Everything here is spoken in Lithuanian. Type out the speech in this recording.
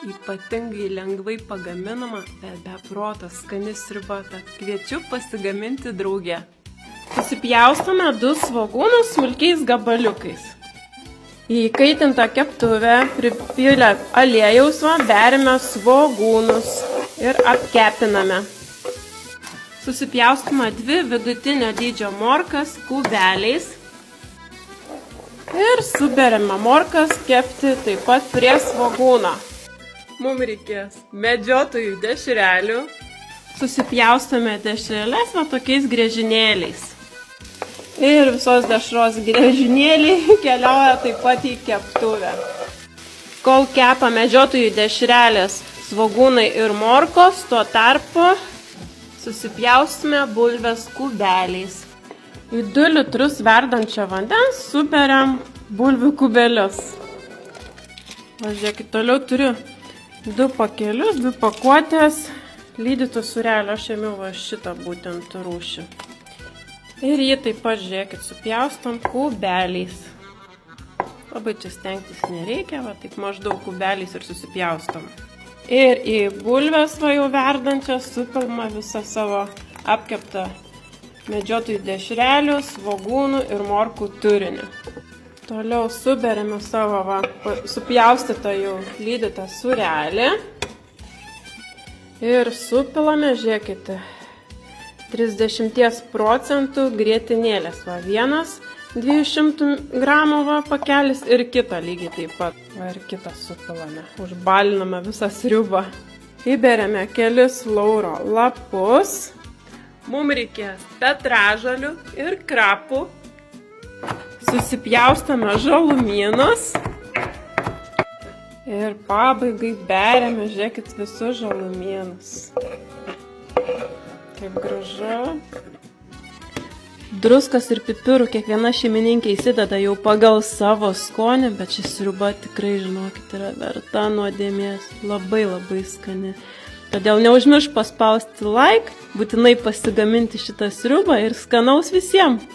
Ypatingai lengvai pagaminama, bet be proto skani sriuba, tad kviečiu pasigaminti drauge. Susipjaustome 2 svogūnus smulkiais gabaliukais. Į įkaitintą keptuvę pripylę aliejaus berime svogūnus ir apkepiname. Susipjaustome 2 vidutinio dydžio morkas kubeliais ir suberiame morkas kepti taip pat prie svogūno. Mums reikės medžiotojų dešrelių. Susipjaustome dešreles tokiais griežinėliais. Ir visos dešros griežinėliai keliauja taip pat į keptuvę. Kol kepa medžiotojų dešrelės, svogūnai ir morkos, tuo tarpu susipjaustome bulves kubeliais. Į 2 litrus verdančio vandens suberiam bulvių kubelius. Žiūrėkit, toliau turiu 2 pakelius, 2 pakuotės lydytų sūrelio. Aš ėmiau šitą būtent rūšį. Ir jį taip pat, žiūrėkit, supjaustom kubeliais. Labai čia stengtis nereikia, taip maždaug kubeliais ir susipjaustom. Ir į bulves jau verdančią supilma visą savo apkeptą medžiotojų dešrelių, svogūnų ir morkų turinį. Toliau suberiame savo supjaustytą jau lydytą sūrelį ir supilame, žiūrėkite, 30 procentų grietinėlės. Vienas 200 gramų pakelis ir kitą lygiai taip pat. Ir kitą supilame. Užbaliname visą sriubą. Įberiame kelis lauro lapus. Mums reikės petražolių ir krapų. Susipjaustame žalumynus. Ir pabaigai beriame, žiūrėkit, visus žalumynus. Kaip gražu. Druskas ir pipirų kiekviena šeimininkė įsideda jau pagal savo skonį, bet ši sriuba tikrai, žinokit, yra verta nuodėmės. Labai labai skani. Todėl neužmiršk paspausti like, būtinai pasigaminti šitą sriubą ir skanaus visiems.